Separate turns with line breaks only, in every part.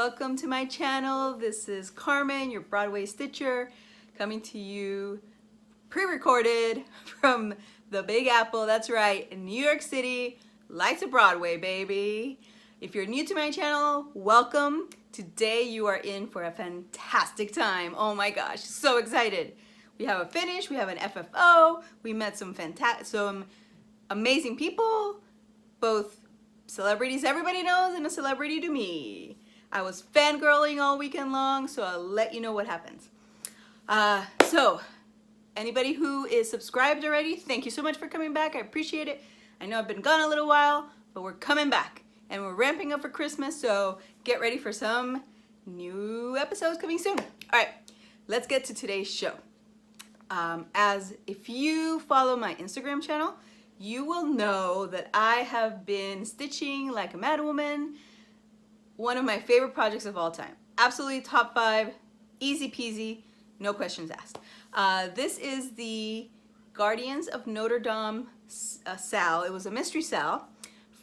welcome to my channel. This is Carmen, your Broadway Stitcher, coming to you pre-recorded from the Big Apple. That's right, in New York City, lights of Broadway, baby. If you're new to my channel, welcome. Today you are in for a fantastic time. Oh my gosh, so excited. We have a finish, we have an FFO, we met some amazing people, both celebrities everybody knows and a celebrity to me. I was fangirling all weekend long, so I'll let you know what happens. So anybody who is subscribed already, thank you so much for coming back. I appreciate it. I know I've been gone a little while, but we're coming back and we're ramping up for Christmas, so get ready for some new episodes coming soon. All right, let's get to today's show. As if you follow my Instagram channel, you will know that I have been stitching like a madwoman. One of my favorite projects of all time. Absolutely top 5, easy peasy, no questions asked. This is the Guardians of Notre Dame SAL. It was a mystery SAL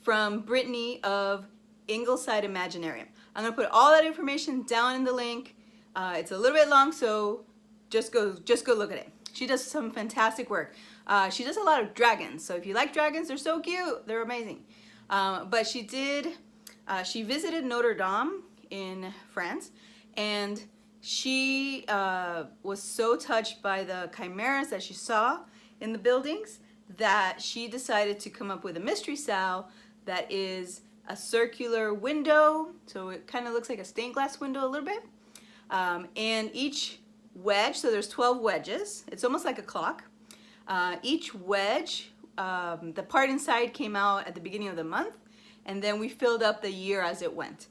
from Brittany of Ingleside Imaginarium. I'm gonna put all that information down in the link. It's a little bit long, so just go look at it. She does some fantastic work. She does a lot of dragons, so if you like dragons, they're so cute, they're amazing. But she visited Notre Dame in France, and she was so touched by the chimeras that she saw in the buildings that she decided to come up with a mystery SAL that is a circular window, so it kind of looks like a stained glass window a little bit, and each wedge, so there's 12 wedges, it's almost like a clock. Each wedge, the part inside came out at the beginning of the month, and then we filled up the year as it went.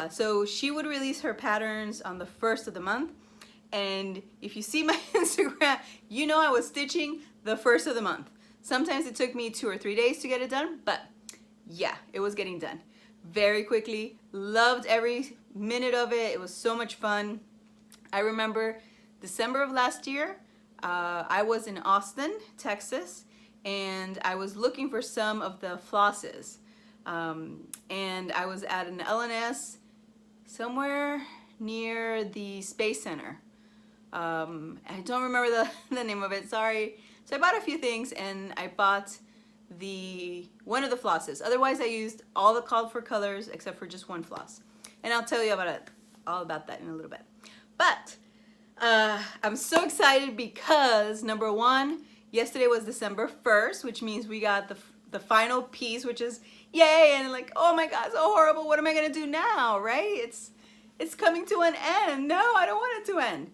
So she would release her patterns on the 1st of the month, and if you see my Instagram, you know I was stitching the 1st of the month. Sometimes it took me 2 or 3 days to get it done, but yeah, it was getting done very quickly. Loved every minute of it. It was so much fun. I remember December of last year, I was in Austin, Texas, and I was looking for some of the flosses. And I was at an LNS somewhere near the Space Center. I don't remember the name of it, sorry. So I bought a few things, and I bought one of the flosses. Otherwise, I used all the called for colors except for just one floss. And I'll tell you all about that in a little bit. But I'm so excited because, number one, yesterday was December 1st, which means we got the final piece, which is yay, and like, oh my god, so horrible, what am I gonna do now, right? It's coming to an end. No, I don't want it to end.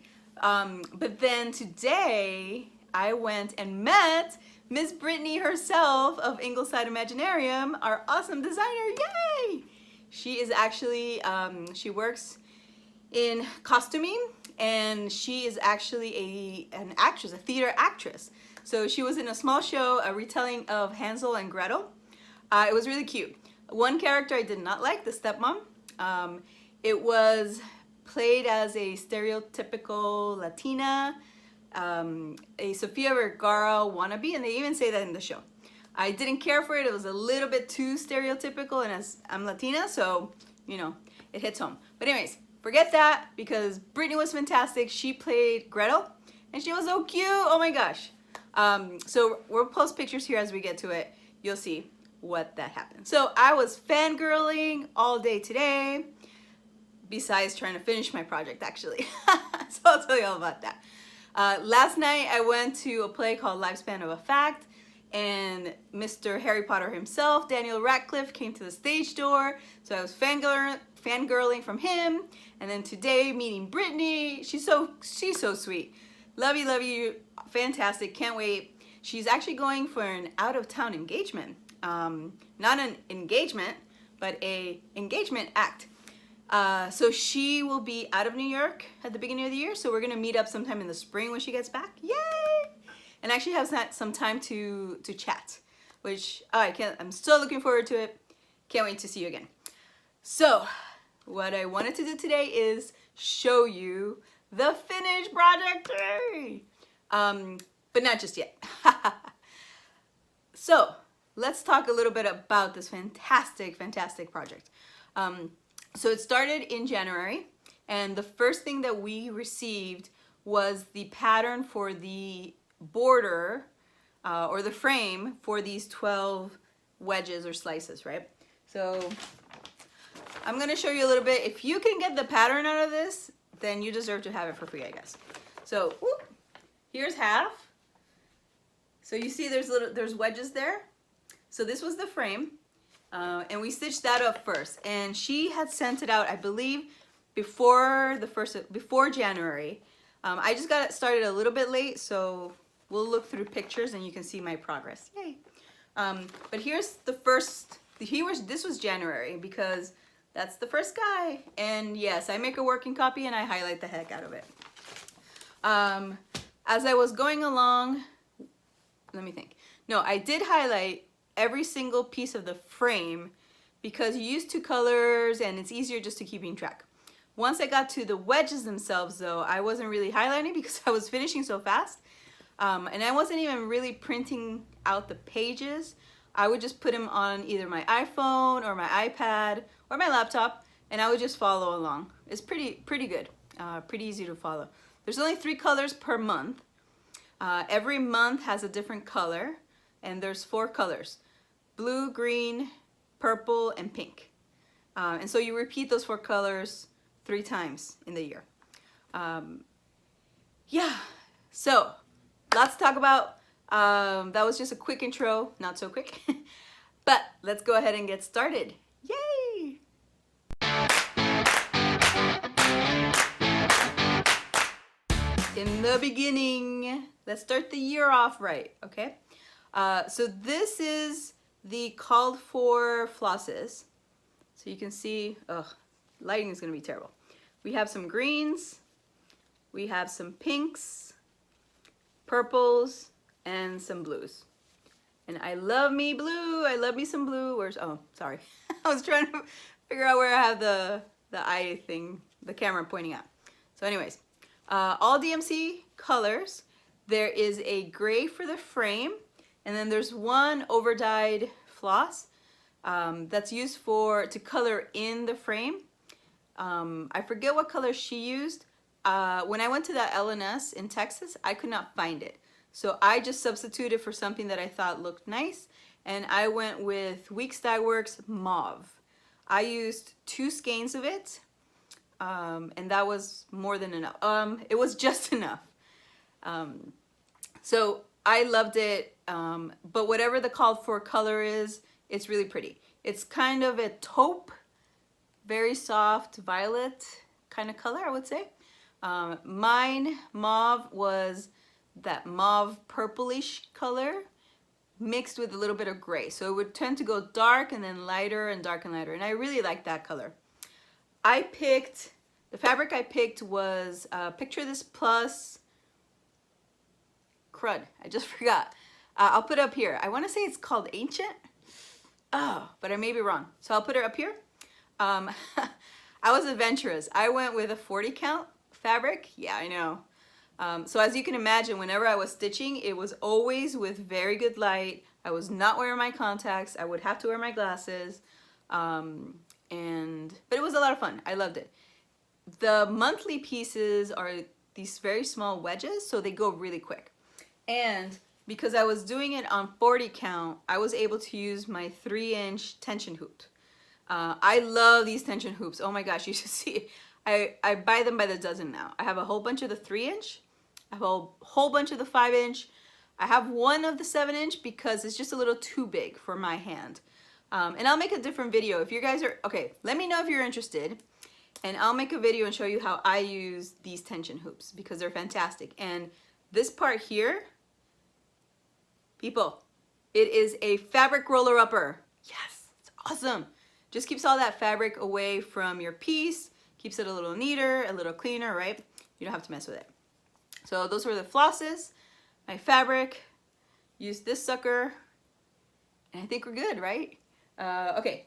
But then today I went and met Miss Brittany herself of Ingleside Imaginarium, our awesome designer. Yay! She is actually she works in costuming, and she is actually an actress, a theater actress. So she was in a small show, a retelling of Hansel and Gretel. It was really cute. One character I did not like, the stepmom. It was played as a stereotypical Latina, a Sofia Vergara wannabe, and they even say that in the show. I didn't care for it. It was a little bit too stereotypical, and as I'm Latina, so, you know, it hits home. But anyways, forget that, because Brittany was fantastic. She played Gretel, and she was so cute. Oh my gosh. So we'll post pictures here as we get to it. You'll see what that happened. So I was fangirling all day today, besides trying to finish my project, actually. So I'll tell you all about that. Last night I went to a play called Lifespan of a Fact, and Mr. Harry Potter himself, Daniel Radcliffe, came to the stage door. So I was fangirling from him. And then today, meeting Brittany. She's so sweet. Love you, fantastic, can't wait. She's actually going for an out-of-town engagement. Not an engagement, but a engagement act. So she will be out of New York at the beginning of the year, so we're gonna meet up sometime in the spring when she gets back. Yay! And actually have some time to chat, which I'm still looking forward to it. Can't wait to see you again. So what I wanted to do today is show you the finished project. But not just yet. So let's talk a little bit about this fantastic project. So it started in January, and the first thing that we received was the pattern for the border or the frame for these 12 wedges or slices, right? So I'm gonna show you a little bit. If you can get the pattern out of this, then you deserve to have it for free, I guess. So whoop, here's half. So you see there's wedges there. So this was the frame, and we stitched that up first. And she had sent it out, I believe, before January. I just got it started a little bit late, so we'll look through pictures and you can see my progress. Yay! But here's the first. This was January because that's the first guy. And yes, I make a working copy and I highlight the heck out of it. As I was going along, let me think. No, I did highlight every single piece of the frame because you use 2 colors and it's easier just to keeping track. Once I got to the wedges themselves though, I wasn't really highlighting because I was finishing so fast. And I wasn't even really printing out the pages. I would just put them on either my iPhone or my iPad or my laptop, and I would just follow along. It's pretty good, pretty easy to follow. There's only 3 colors per month. Every month has a different color, and there's 4 colors: blue, green, purple, and pink. And so you repeat those 4 colors 3 times in the year. Yeah, so lots to talk about. That was just a quick intro, not so quick. But let's go ahead and get started. Yay! In the beginning, let's start the year off right, okay? So this is the called for flosses. So you can see, lighting is gonna be terrible. We have some greens, we have some pinks, purples, and some blues. And I love me blue. I love me some blue. Oh, sorry. I was trying to figure out where I have the eye thing, the camera pointing at. So anyways, all DMC colors. There is a gray for the frame, and then there's one over-dyed floss that's used to color in the frame. I forget what color she used. When I went to that LNS in Texas, I could not find it. So I just substituted for something that I thought looked nice, and I went with Weeks Dye Works Mauve. I used 2 skeins of it, and that was more than enough. It was just enough. So I loved it, but whatever the called for color is, it's really pretty. It's kind of a taupe, very soft violet kind of color, I would say. Mine, mauve, was that mauve purplish color mixed with a little bit of gray. So it would tend to go dark and then lighter and dark and lighter. And I really like that color. The fabric I picked was Picture This Plus, crud, I just forgot. I'll put it up here. I want to say it's called Ancient. Oh, but I may be wrong. So I'll put it up here. I was adventurous. I went with a 40 count fabric. Yeah, I know. So as you can imagine, whenever I was stitching, it was always with very good light. I was not wearing my contacts. I would have to wear my glasses. But it was a lot of fun. I loved it. The monthly pieces are these very small wedges, so they go really quick. And because I was doing it on 40 count, I was able to use my 3-inch tension hoop. I love these tension hoops. Oh my gosh, you should see. I buy them by the dozen now. I have a whole bunch of the 3-inch. I have a whole bunch of the 5-inch. I have one of the 7-inch because it's just a little too big for my hand. And I'll make a different video if you guys are, okay, let me know if you're interested. And I'll make a video and show you how I use these tension hoops because they're fantastic. And this part here, people, it is a fabric roller upper. Yes, it's awesome. Just keeps all that fabric away from your piece. Keeps it a little neater, a little cleaner, right? You don't have to mess with it. So those were the flosses, my fabric. Use this sucker, and I think we're good, right? Okay,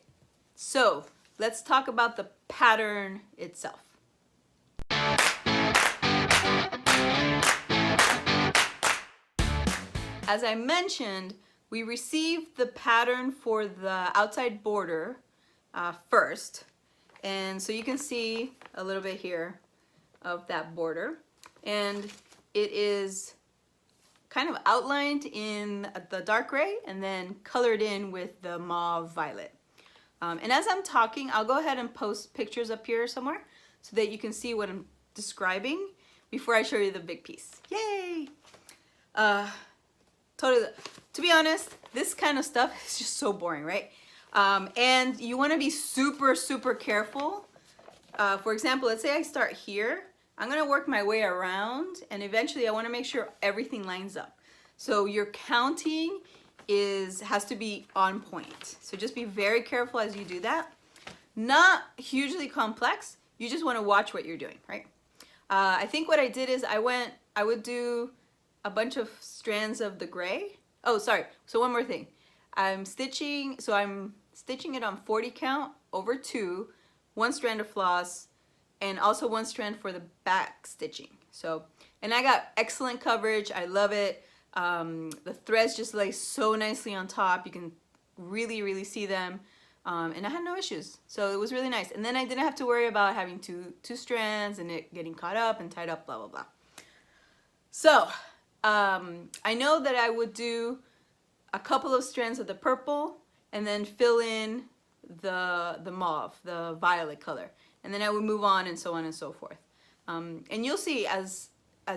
so let's talk about the pattern itself. As I mentioned, we received the pattern for the outside border first. And so you can see a little bit here of that border. And it is kind of outlined in the dark gray and then colored in with the mauve violet. And as I'm talking, I'll go ahead and post pictures up here somewhere so that you can see what I'm describing before I show you the big piece. Yay! Totally. To be honest, this kind of stuff is just so boring, right? And you want to be super, super careful. For example, let's say I start here. I'm going to work my way around, and eventually I want to make sure everything lines up. So your counting has to be on point. So just be very careful as you do that. Not hugely complex. You just want to watch what you're doing, right? I think what I did is I would do a bunch of strands of the gray. Oh, sorry. So one more thing. I'm stitching it on 40 count over 2, 1 strand of floss, and also 1 strand for the back stitching. So, and I got excellent coverage. I love it. The threads just lay so nicely on top. You can really, really see them. And I had no issues. So it was really nice. And then I didn't have to worry about having two strands and it getting caught up and tied up, blah, blah, blah. So I know that I would do a couple of strands of the purple and then fill in the mauve, the violet color. And then I would move on and so on and so forth. And you'll see as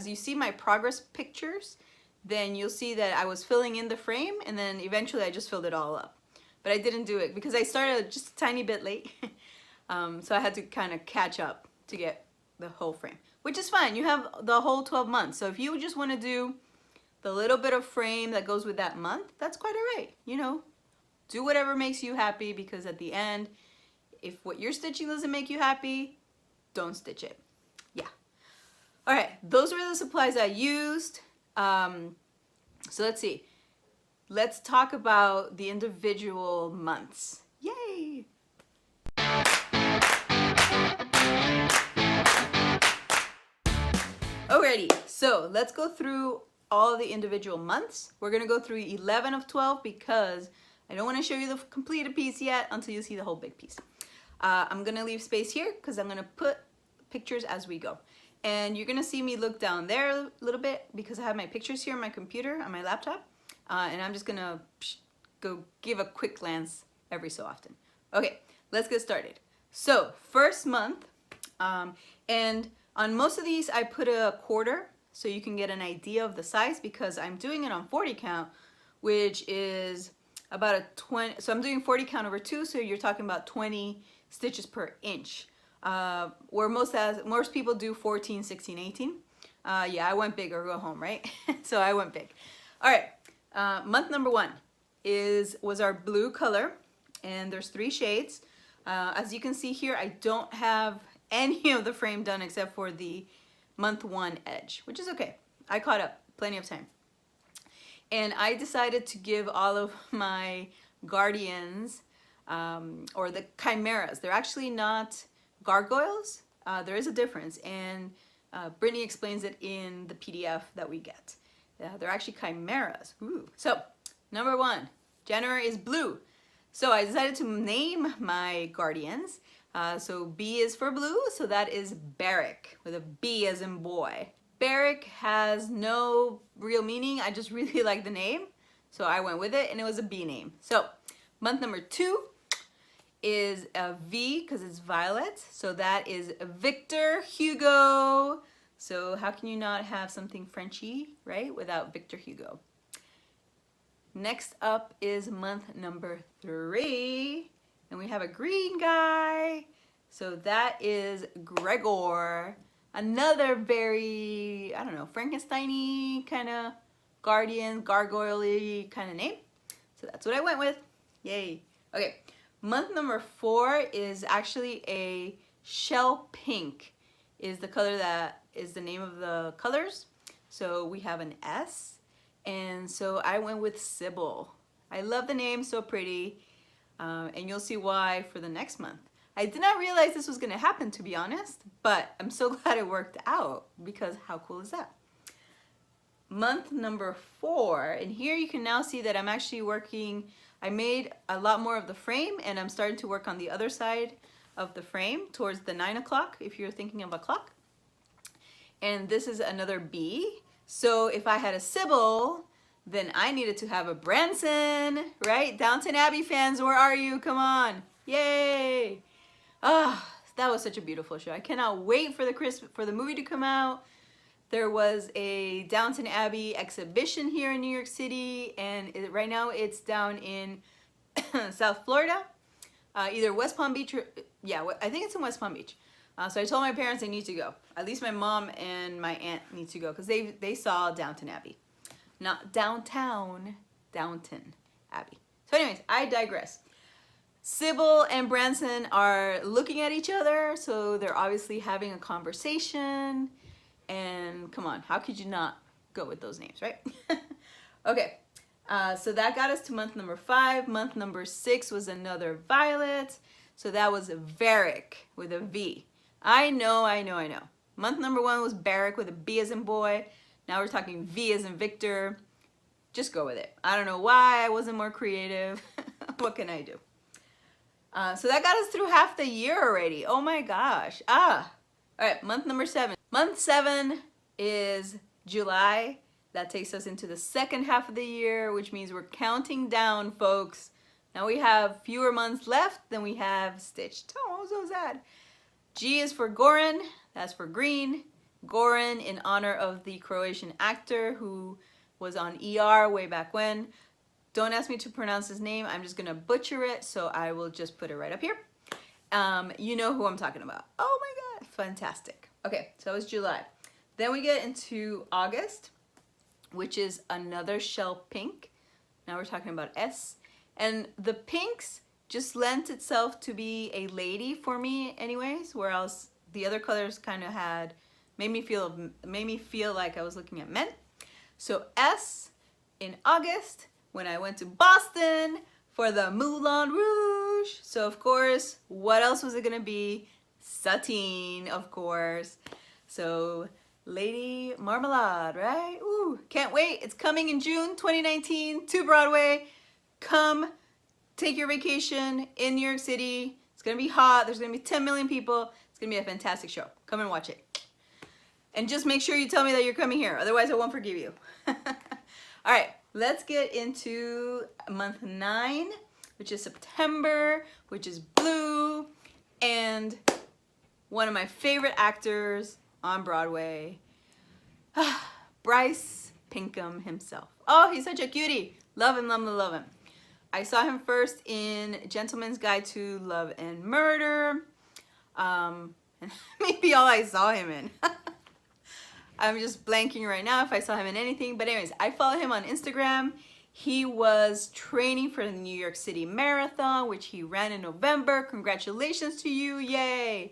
you see my progress pictures, then you'll see that I was filling in the frame and then eventually I just filled it all up. But I didn't do it because I started just a tiny bit late. So I had to kind of catch up to get the whole frame, which is fine. You have the whole 12 months. So if you just want to do the little bit of frame that goes with that month, that's quite all right. You know, do whatever makes you happy, because at the end, if what you're stitching doesn't make you happy, don't stitch it. Yeah. All right, those were the supplies I used. So let's see. Let's talk about the individual months. Yay! Alrighty, so let's go through all the individual months. We're gonna go through 11 of 12 because I don't wanna show you the completed piece yet until you see the whole big piece. I'm gonna leave space here because I'm gonna put pictures as we go. And you're gonna see me look down there a little bit because I have my pictures here on my computer, on my laptop. And I'm just gonna go give a quick glance every so often. Okay, let's get started. So first month, and on most of these I put a quarter so you can get an idea of the size, because I'm doing it on 40 count, which is about a 20, so I'm doing 40 count over 2, so you're talking about 20 stitches per inch. Where most people do 14, 16, 18. Yeah, I went big or go home, right? So I went big. All right. Month number 1 was our blue color, and there's 3 shades. As you can see here, I don't have any of the frame done except for the month 1 edge, which is okay. I caught up, plenty of time. And I decided to give all of my guardians, or the chimeras. They're actually not gargoyles. There is a difference, and Brittany explains it in the PDF that we get. They're actually chimeras. Ooh. So, number 1, January is blue. So I decided to name my guardians. So B is for blue, so that is Barrack, with a B as in boy. Barrack has no real meaning. I just really like the name, so I went with it, and it was a B name. So month number 2 is a V because it's violet. So that is Victor Hugo. So how can you not have something Frenchy, right, without Victor Hugo? Next up is month number 3, and we have a green guy. So that is Gregor. Another very, I don't know, Frankenstein-y kind of guardian, gargoyle-y kind of name. So that's what I went with. Yay. Okay, month number 4 is actually a shell pink, is the color that is the name of the colors. So we have an S, and so I went with Sybil. I love the name, so pretty, and you'll see why for the next month. I did not realize this was gonna happen, to be honest, but I'm so glad it worked out, because how cool is that? Month number 4, and here you can now see that I'm actually working, I made a lot more of the frame, and I'm starting to work on the other side of the frame towards the 9 o'clock, if you're thinking of a clock. And this is another B. So if I had a Sybil, then I needed to have a Branson, right? Downton Abbey fans, where are you? Come on. Yay. Ah, that was such a beautiful show. I cannot wait for the movie to come out. There was a Downton Abbey exhibition here in New York City, and right now it's down in South Florida, either West Palm Beach or, yeah, I think it's in West Palm Beach. So I told my parents they need to go. At least my mom and my aunt need to go because they saw Downton Abbey. Not downtown, Downton Abbey. So anyways, I digress. Sybil and Branson are looking at each other, so they're obviously having a conversation. And come on, how could you not go with those names, right? Okay, so that got us to month number 5. Month number 6 was another Violet. So that was Varick with a V. I know. Month number 1 was Barrick with a B as in boy. Now we're talking V as in Victor. Just go with it. I don't know why I wasn't more creative. What can I do? So that got us through half the year already. Oh my gosh. All right, month number 7. Month 7 is July. That takes us into the second half of the year, which means we're counting down, folks. Now we have fewer months left than we have stitched. Oh, so sad. G is for Goran. That's for green. Goran in honor of the Croatian actor who was on ER way back when. Don't ask me to pronounce his name. I'm just going to butcher it, so I will just put it right up here. You know who I'm talking about. Oh my God, fantastic. Okay, so it's July. Then we get into August, which is another shell pink. Now we're talking about S. And the pinks just lent itself to be a lady for me anyways, whereas the other colors kind of made me feel like I was looking at men. So S in August, when I went to Boston for the Moulin Rouge. So of course, what else was it gonna be? Satine, of course. So Lady Marmalade, right? Ooh, can't wait. It's coming in June 2019 to Broadway. Come take your vacation in New York City. It's gonna be hot. There's gonna be 10 million people. It's gonna be a fantastic show. Come and watch it. And just make sure you tell me that you're coming here. Otherwise, I won't forgive you. All right, let's get into month 9, which is September, which is blue. And one of my favorite actors on Broadway, Bryce Pinkham himself. Oh, he's such a cutie. Love him, love him, love him. I saw him first in Gentleman's Guide to Love and Murder. Maybe all I saw him in. I'm just blanking right now if I saw him in anything. But anyways, I follow him on Instagram. He was training for the New York City Marathon, which he ran in November. Congratulations to you. Yay.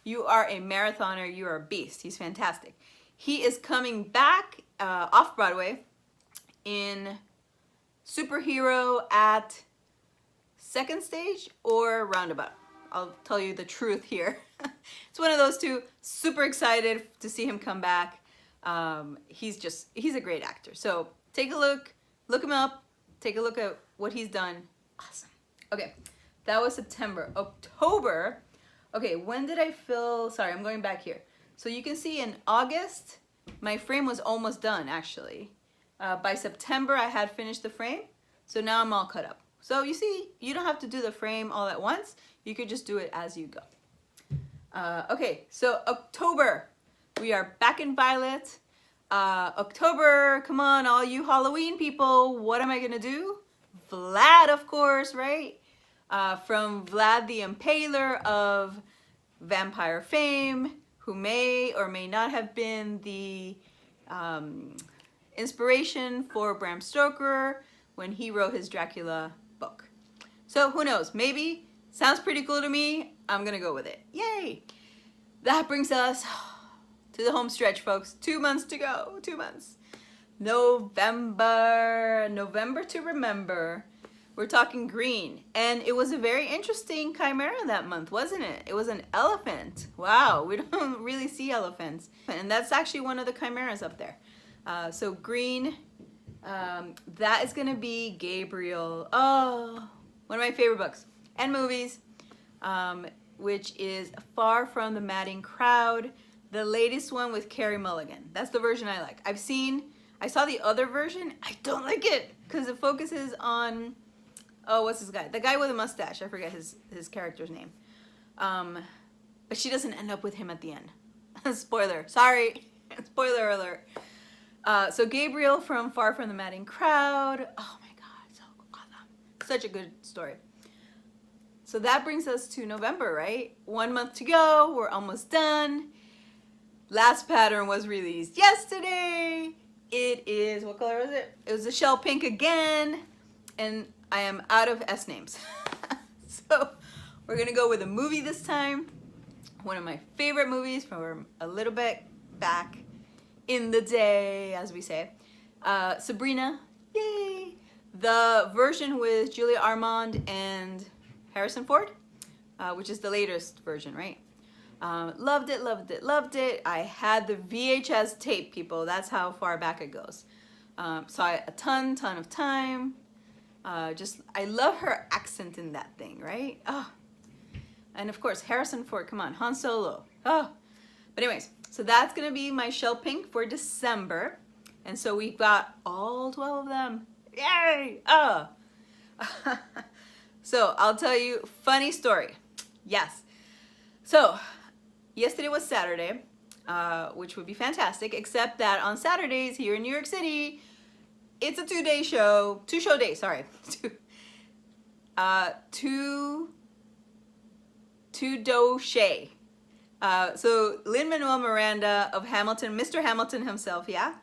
You are a marathoner. You are a beast. He's fantastic. He is coming back off Broadway in Superhero at Second Stage or Roundabout. I'll tell you the truth here. It's one of those two. Super excited to see him come back. He's a great actor. So take a look him up, take a look at what he's done. Awesome. Okay, that was September. October, okay, when did I fill, sorry, I'm going back here. So you can see in August, my frame was almost done actually. By September, I had finished the frame. So now I'm all cut up. So you see, you don't have to do the frame all at once. You could just do it as you go. Okay, so October, we are back in Violet. October, come on, all you Halloween people, what am I gonna do? Vlad, of course, right? From Vlad the Impaler of vampire fame, who may or may not have been the inspiration for Bram Stoker when he wrote his Dracula book. So who knows, maybe, sounds pretty cool to me, I'm gonna go with it. Yay! That brings us to the home stretch, folks. 2 months to go, 2 months. November to remember. We're talking green. And it was a very interesting chimera that month, wasn't it? It was an elephant. Wow, we don't really see elephants. And that's actually one of the chimeras up there. So green, that is gonna be Gabriel. Oh, one of my favorite books and movies. which is Far from the Madding Crowd, the latest one with Carey Mulligan. That's the version I like. I saw the other version. I don't like it because it focuses on, oh, what's this guy? The guy with a mustache. I forget his character's name. But she doesn't end up with him at the end. Spoiler. Sorry. Spoiler alert. So Gabriel from Far from the Madding Crowd. Oh my God, so awesome. Such a good story. So that brings us to November, right? 1 month to go. We're almost done. Last pattern was released yesterday. It is, what color was it? It was a shell pink again. And I am out of S names. So we're gonna go with a movie this time. One of my favorite movies from a little bit back in the day, as we say. Sabrina, yay! The version with Julia Armand and Harrison Ford, which is the latest version, right? Loved it, loved it, loved it. I had the VHS tape, people. That's how far back it goes. Saw it a ton of time. I love her accent in that thing, right? Oh. And of course, Harrison Ford, come on, Han Solo. Oh. But anyways, so that's gonna be my shell pink for December. And so we've got all 12 of them. Yay! Oh. So I'll tell you, funny story. Yes. So yesterday was Saturday, which would be fantastic, except that on Saturdays here in New York City, it's a two-day show, two-show day, sorry. Two-do-shay. So Lin-Manuel Miranda of Hamilton, Mr. Hamilton himself, yeah,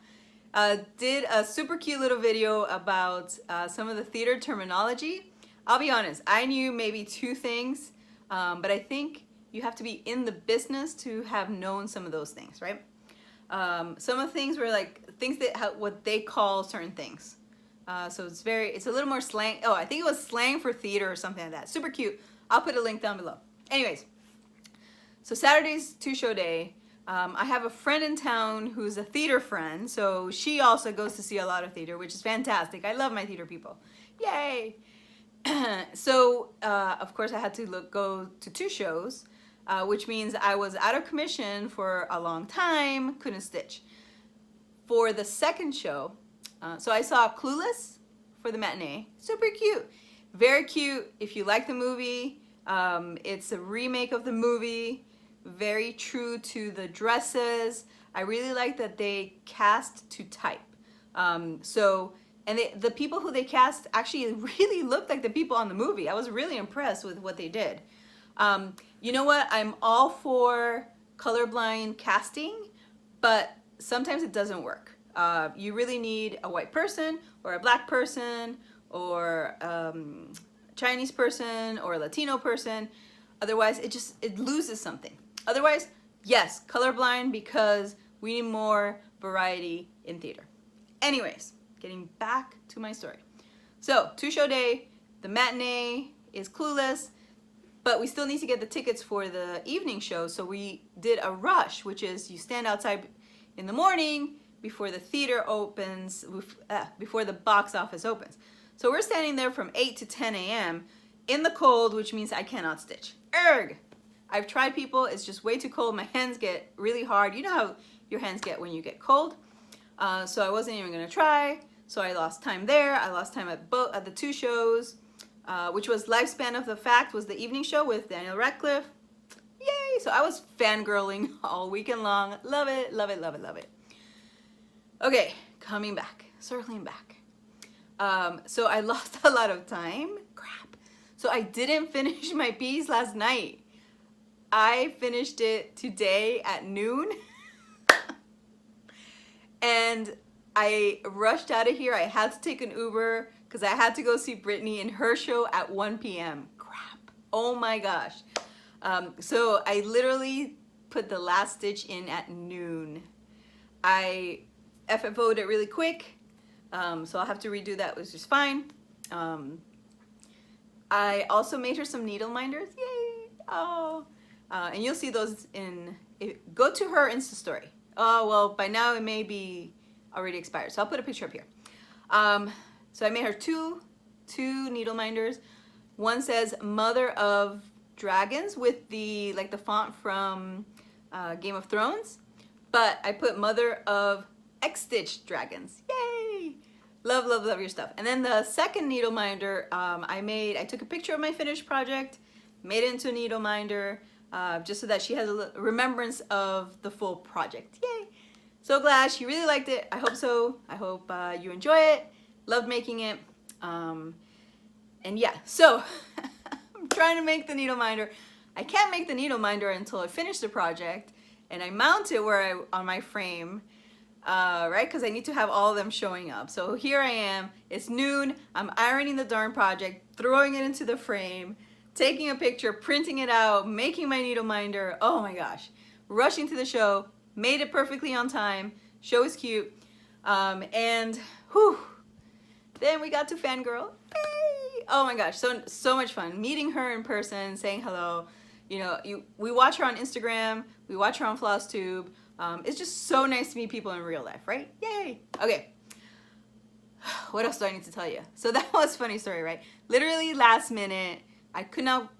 did a super cute little video about some of the theater terminology. I'll be honest, I knew maybe 2 things, but I think you have to be in the business to have known some of those things, right? Some of the things were like things that what they call certain things. So it's a little more slang. Oh, I think it was slang for theater or something like that. Super cute. I'll put a link down below. Anyways, so Saturday's two-show day. I have a friend in town who's a theater friend, so she also goes to see a lot of theater, which is fantastic. I love my theater people. Yay! So, of course, I had to go to 2 shows, which means I was out of commission for a long time, couldn't stitch. For the second show, so I saw Clueless for the matinee. Super cute. Very cute. If you like the movie, it's a remake of the movie. Very true to the dresses. I really like that they cast to type. And the people who they cast actually really looked like the people on the movie. I was really impressed with what they did. You know what? I'm all for colorblind casting, but sometimes it doesn't work. You really need a white person or a black person or Chinese person or a Latino person. Otherwise, it loses something. Otherwise, yes, colorblind, because we need more variety in theater. Anyways, getting back to my story. So, 2-show day, the matinee is Clueless, but we still need to get the tickets for the evening show, so we did a rush, which is you stand outside in the morning before the theater opens, before the box office opens. So we're standing there from 8 to 10 a.m. in the cold, which means I cannot stitch. Erg! I've tried, people, it's just way too cold. My hands get really hard. You know how your hands get when you get cold. So I wasn't even gonna try. So I lost time there. I lost time at the 2 shows, which was Lifespan of the Fact, was the evening show with Daniel Radcliffe. Yay! So I was fangirling all weekend long. Love it, love it, love it, love it. Okay, coming back, circling back. So I lost a lot of time. Crap. So I didn't finish my piece last night. I finished it today at noon. And I rushed out of here. I had to take an Uber because I had to go see Brittany in her show at 1 p.m. Crap. Oh my gosh. So I literally put the last stitch in at noon. I FFO'd it really quick. So I'll have to redo that, which is fine. I also made her some needle minders. Yay! Oh. And you'll see those go to her Insta story. Oh, well, by now it may be already expired. So I'll put a picture up here. So I made her two needle minders. One says Mother of dragons with the like the font from Game of Thrones, but I put Mother of X-Stitch dragons. Yay! Love, love, love your stuff. And then the second needle minder, I took a picture of my finished project, made it into a needle minder, just so that she has a remembrance of the full project. Yay! So glad she really liked it. I hope so. I hope you enjoy it. Loved making it. And yeah, so I'm trying to make the needle minder. I can't make the needle minder until I finish the project and I mount it on my frame, right? Because I need to have all of them showing up. So here I am. It's noon. I'm ironing the darn project, throwing it into the frame, taking a picture, printing it out, making my needle minder. Oh my gosh. Rushing to the show, made it perfectly on time. Show is cute. And whew, then we got to fangirl. Yay! Oh my gosh, so much fun. Meeting her in person, saying hello. You know, we watch her on Instagram, we watch her on Flosstube. It's just so nice to meet people in real life, right? Yay! Okay. What else do I need to tell you? So that was a funny story, right? Literally last minute, I could not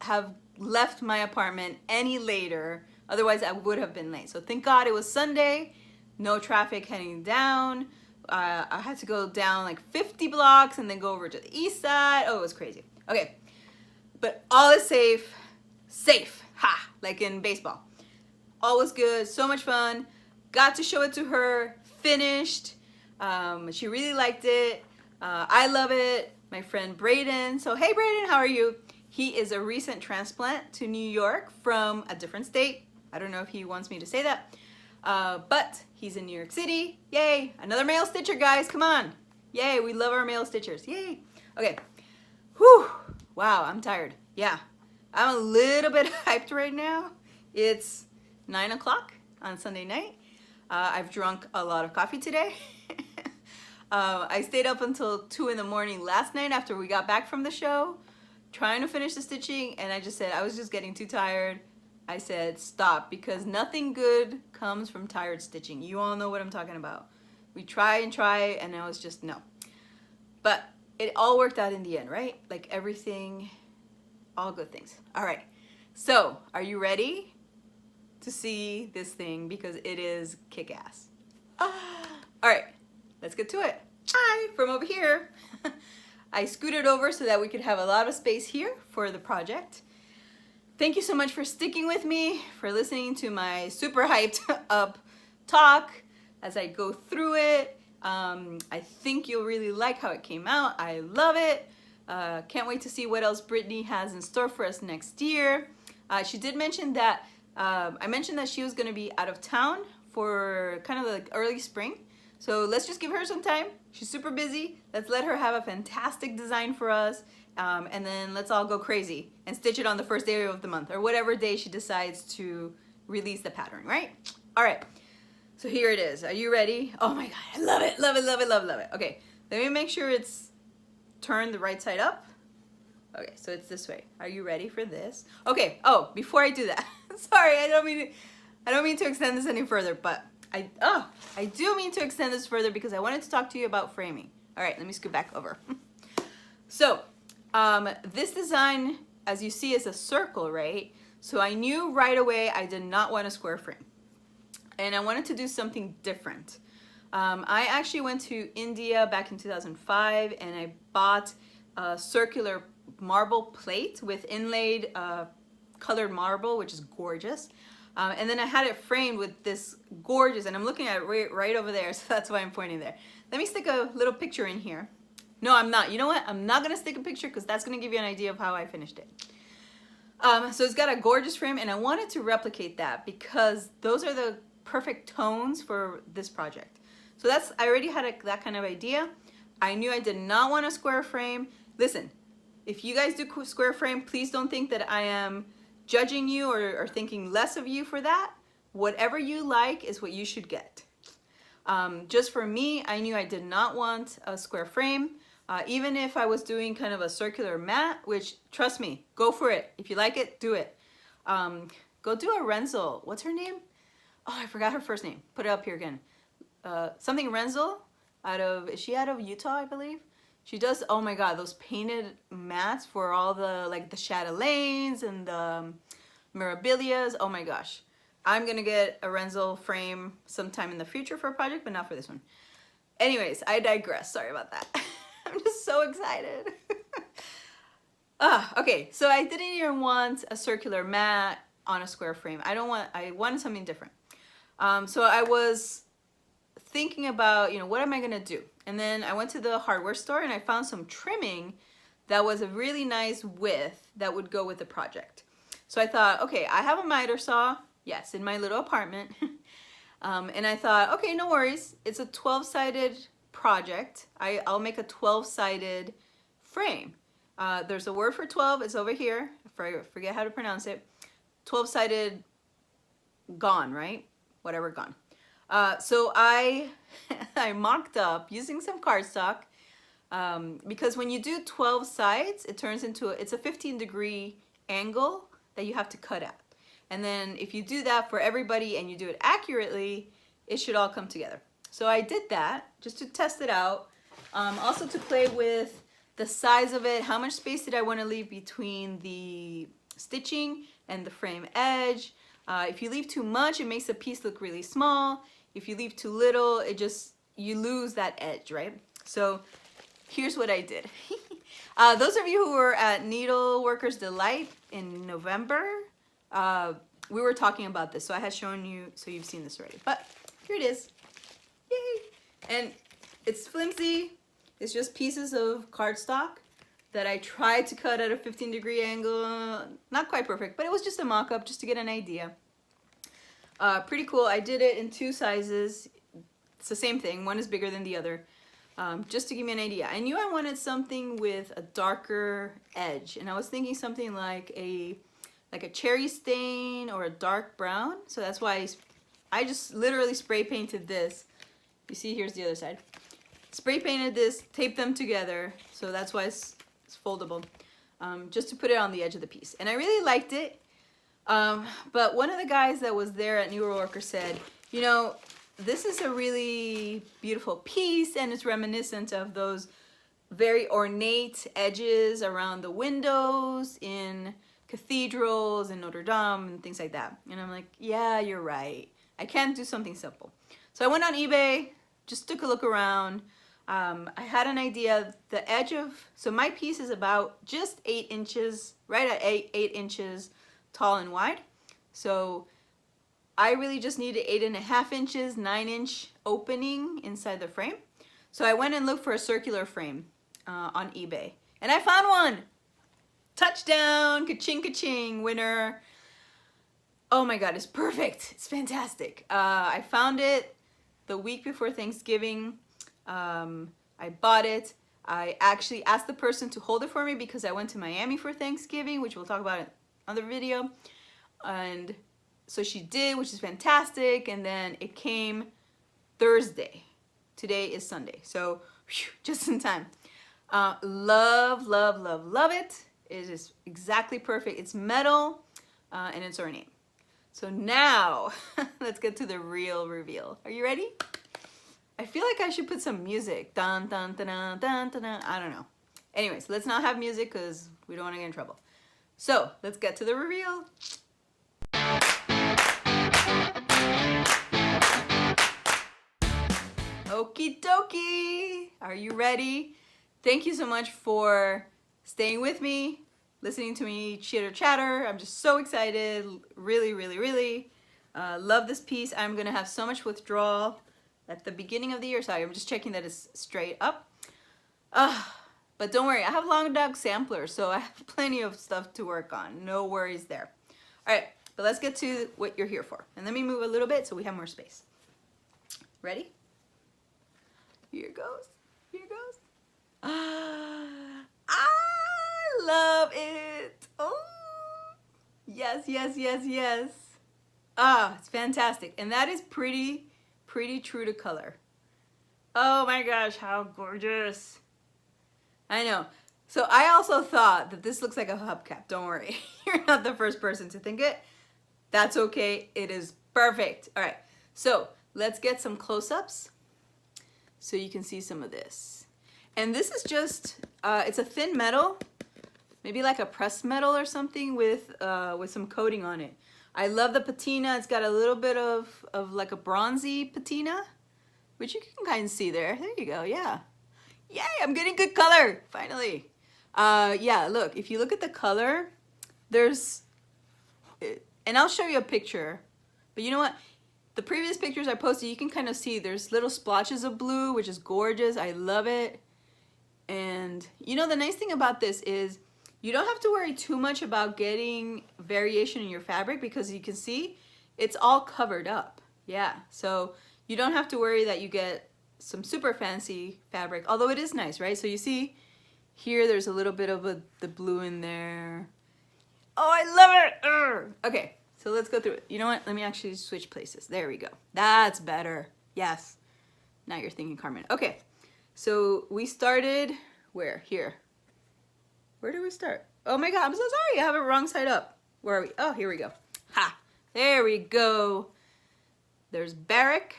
have left my apartment any later. Otherwise, I would have been late. So thank God it was Sunday. No traffic heading down. I had to go down like 50 blocks and then go over to the east side. Oh, it was crazy. Okay. But all is safe. Safe. Ha! Like in baseball. All was good. So much fun. Got to show it to her. Finished. She really liked it. I love it. My friend Braden. So hey Braden, how are you? He is a recent transplant to New York from a different state. I don't know if he wants me to say that. But he's in New York City. Yay. Another male stitcher, guys. Come on. Yay. We love our male stitchers. Yay. Okay. Whew. Wow. I'm tired. Yeah. I'm a little bit hyped right now. It's 9 o'clock on Sunday night. I've drunk a lot of coffee today. I stayed up until 2 in the morning last night after we got back from the show, trying to finish the stitching, and I just said I was just getting too tired. I said stop, because nothing good comes from tired stitching. You all know what I'm talking about. We try and try, and I was just no. But it all worked out in the end, right? Like everything, all good things. All right. So, are you ready to see this thing? Because it is kick-ass. All right, let's get to it. Hi, from over here. I scooted over so that we could have a lot of space here for the project. Thank you so much for sticking with me, for listening to my super hyped up talk as I go through it. I think you'll really like how it came out. I love it. Can't wait to see what else Brittany has in store for us next year. She did mention that, I mentioned that she was going to be out of town for kind of like early spring. So let's just give her some time. She's super busy. Let's let her have a fantastic design for us. And then let's all go crazy and stitch it on the first day of the month or whatever day she decides to release the pattern, right? All right. So here it is. Are you ready? Oh my God. I love it. Love it. Love it. Love it. Love it. Okay. Let me make sure it's turned the right side up. Okay. So it's this way. Are you ready for this? Okay. Oh, before I do that, sorry. I don't mean to extend this any further, but I do mean to extend this further because I wanted to talk to you about framing. All right. Let me scoot back over. So, this design, as you see, is a circle, right? So I knew right away I did not want a square frame. And I wanted to do something different. I actually went to India back in 2005 and I bought a circular marble plate with inlaid colored marble, which is gorgeous. And then I had it framed with this gorgeous, and I'm looking at it right over there, so that's why I'm pointing there. Let me stick a little picture in here. No, I'm not. You know what? I'm not going to stick a picture because that's going to give you an idea of how I finished it. So it's got a gorgeous frame, and I wanted to replicate that because those are the perfect tones for this project. So I already had that kind of idea. I knew I did not want a square frame. Listen, if you guys do square frame, please don't think that I am judging you or thinking less of you for that. Whatever you like is what you should get. Just for me, I knew I did not want a square frame. Even if I was doing kind of a circular mat, which, trust me, go for it. If you like it, do it. Go do a Rensel. What's her name? Oh, I forgot her first name. Put it up here again. Something Rensel is she out of Utah, I believe? She does, oh my God, those painted mats for all the, like the chatelaines and the mirabilias. Oh my gosh. I'm gonna get a Rensel frame sometime in the future for a project, but not for this one. Anyways, I digress. Sorry about that. I'm just so excited. Okay, so I didn't even want a circular mat on a square frame. I wanted something different. So I was thinking about, you know, what am I gonna do? And then I went to the hardware store and I found some trimming that was a really nice width that would go with the project. So I thought, okay, I have a miter saw, yes, in my little apartment. And I thought, okay, no worries. It's a 12-sided project. I'll make a 12-sided frame. There's a word for 12. It's over here. I forget how to pronounce it. 12-sided gone, right? Whatever, gone. So I mocked up using some cardstock because when you do 12 sides, it turns into it's a 15-degree angle that you have to cut at. And then if you do that for everybody and you do it accurately, it should all come together. So I did that just to test it out. Also to play with the size of it, how much space did I want to leave between the stitching and the frame edge. If you leave too much, it makes the piece look really small. If you leave too little, you lose that edge, right? So here's what I did. Those of you who were at Needleworkers Delight in November, we were talking about this, so I had shown you, so you've seen this already. But here it is. Yay! And it's flimsy. It's just pieces of cardstock that I tried to cut at a 15-degree angle. Not quite perfect, but it was just a mock-up just to get an idea. Pretty cool. I did it in 2 sizes. It's the same thing. One is bigger than the other. Just to give me an idea. I knew I wanted something with a darker edge, and I was thinking something like a cherry stain or a dark brown. So that's why I just literally spray painted this. You see, here's the other side. Spray painted this, taped them together. So that's why it's foldable. Just to put it on the edge of the piece. And I really liked it. But one of the guys that was there at Needleworker said, you know, this is a really beautiful piece and it's reminiscent of those very ornate edges around the windows in cathedrals and Notre Dame and things like that. And I'm like, yeah, you're right. I can't do something simple. So I went on eBay, just took a look around. I had an idea, the edge of, so my piece is about just 8 inches, right at 8 inches tall and wide. So I really just needed 8.5 inches, 9-inch opening inside the frame. So I went and looked for a circular frame on eBay. And I found one! Touchdown! Ka-ching, ka-ching, winner. Oh my God, it's perfect. It's fantastic. I found it the week before Thanksgiving. I bought it. I actually asked the person to hold it for me because I went to Miami for Thanksgiving, which we'll talk about in another video. And so she did, which is fantastic. And then it came Thursday. Today is Sunday. So whew, just in time. Love, love, love, love it. It is exactly perfect. It's metal and it's ornate. So now let's get to the real reveal. Are you ready? I feel like I should put some music. Dun, dun, dun, dun, dun, dun, dun. I don't know. Anyways, let's not have music because we don't want to get in trouble. So let's get to the reveal. Okie dokie. Are you ready? Thank you so much for staying with me, listening to me chitter chatter. I'm just so excited. Really, really, really love this piece. I'm gonna have so much withdrawal at the beginning of the year. Sorry, I'm just checking that it's straight up. But don't worry, I have long dog samplers, so I have plenty of stuff to work on. No worries there. All right, but let's get to what you're here for. And let me move a little bit so we have more space. Ready? Here goes. Here goes. I love it. Oh, yes, yes, yes, yes. It's fantastic. And that is pretty true to color. Oh my gosh, how gorgeous. I know. So I also thought that this looks like a hubcap. Don't worry. You're not the first person to think it. That's okay. It is perfect. All right. So let's get some close-ups so you can see some of this. And this is just, it's a thin metal, maybe like a pressed metal or something with some coating on it. I love the patina. It's got a little bit of like a bronzy patina, which you can kind of see there. There you go, yeah. Yay, I'm getting good color, finally. Yeah, look, if you look at the color, there's, and I'll show you a picture, but you know what? The previous pictures I posted, you can kind of see there's little splotches of blue, which is gorgeous. I love it. And you know, the nice thing about this is you don't have to worry too much about getting variation in your fabric because you can see it's all covered up. Yeah, so you don't have to worry that you get some super fancy fabric, although it is nice, right? So you see here there's a little bit of the blue in there. Oh, I love it! Urgh. Okay, so let's go through it. You know what? Let me actually switch places. There we go. That's better. Yes. Now you're thinking, Carmen. Okay, so we started where? Here. Where did we start? Oh my God, I'm so sorry. I have it wrong side up. Where are we? Oh, here we go. Ha! There we go. There's Barrick.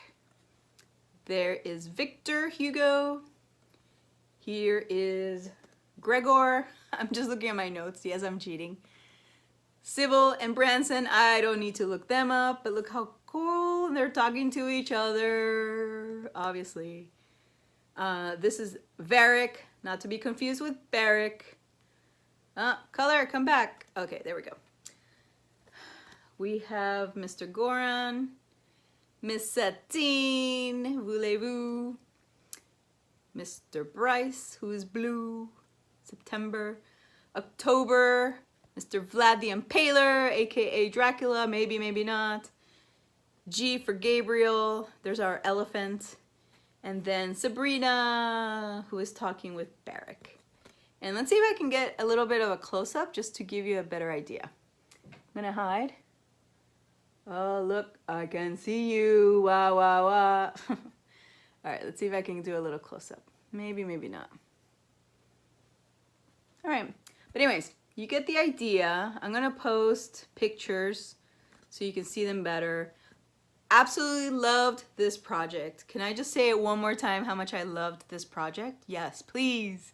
There is Victor Hugo. Here is Gregor. I'm just looking at my notes. Yes, I'm cheating. Sybil and Branson. I don't need to look them up, but look how cool they're talking to each other, obviously. This is Varick, not to be confused with Barrick. Color, come back. Okay, there we go. We have Mr. Goran, Miss Satine, voulez-vous, Mr. Bryce, who is blue, September, October, Mr. Vlad the Impaler, aka Dracula, maybe, maybe not, G for Gabriel, there's our elephant, and then Sabrina, who is talking with Barrick. And let's see if I can get a little bit of a close-up just to give you a better idea. I'm gonna hide. Oh, look, I can see you. Wah, wah, wah. All right, let's see if I can do a little close-up. Maybe, maybe not. All right, but anyways, you get the idea. I'm gonna post pictures so you can see them better. Absolutely loved this project. Can I just say it one more time how much I loved this project? Yes, please.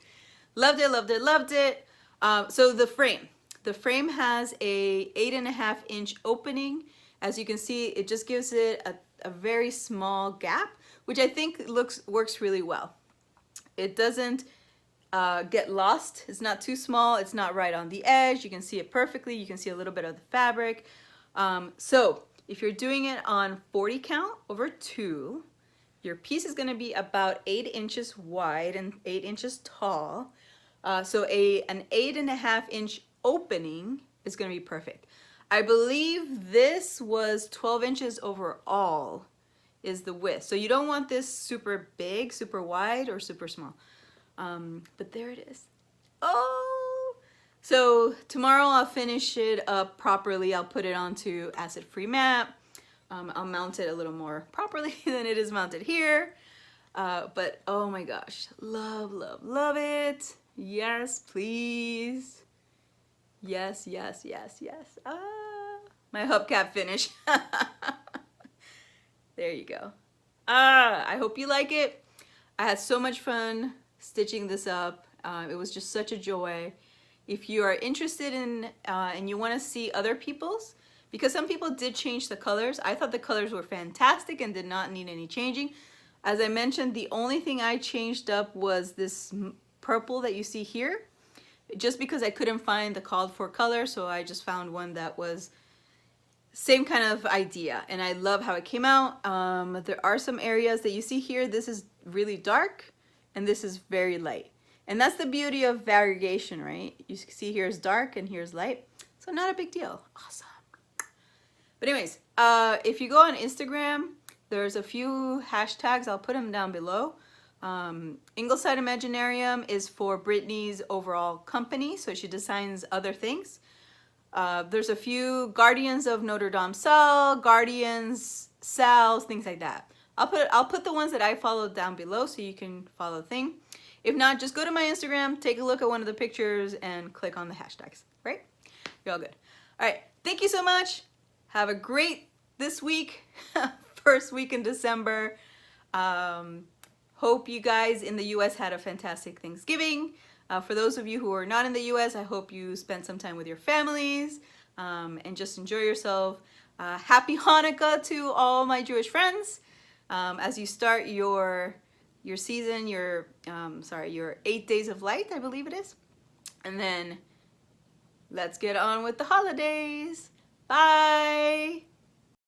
Loved it, loved it, loved it. So the frame has a 8.5 inch opening. As you can see, it just gives it a very small gap, which I think works really well. It doesn't get lost. It's not too small. It's not right on the edge. You can see it perfectly. You can see a little bit of the fabric. So if you're doing it on 40 count over 2, your piece is going to be about 8 inches wide and 8 inches tall. So an 8.5 inch opening is going to be perfect. I believe this was 12 inches overall is the width. So you don't want this super big, super wide, or super small. But there it is. Oh! So tomorrow I'll finish it up properly. I'll put it onto acid-free mat. I'll mount it a little more properly than it is mounted here. But oh my gosh, love, love, love it. Yes, please. Yes, yes, yes, yes. My hubcap finish. There you go. I hope you like it. I had so much fun stitching this up. It was just such a joy. If you are interested in and you want to see other people's, because some people did change the colors. I thought the colors were fantastic and did not need any changing. As I mentioned, the only thing I changed up was this purple that you see here, just because I couldn't find the called for color, so I just found one that was same kind of idea, and I love how it came out. There are some areas that you see here. This is really dark and this is very light, and that's the beauty of variegation, right? You see here's dark and here's light, so not a big deal. Awesome. But anyways, if you go on Instagram, there's a few hashtags. I'll put them down below. Ingleside Imaginarium is for Brittany's overall company, so she designs other things. There's a few Guardians of Notre Dame SAL, Guardians, SALs, things like that. I'll put the ones that I followed down below so you can follow the thing. If not, just go to my Instagram, take a look at one of the pictures, and click on the hashtags, right? You're all good. All right, thank you so much. Have a great this week, first week in December. Hope you guys in the US had a fantastic Thanksgiving. For those of you who are not in the US, I hope you spent some time with your families and just enjoy yourself. Happy Hanukkah to all my Jewish friends as you start your season, your 8 days of light, I believe it is. And then let's get on with the holidays. Bye.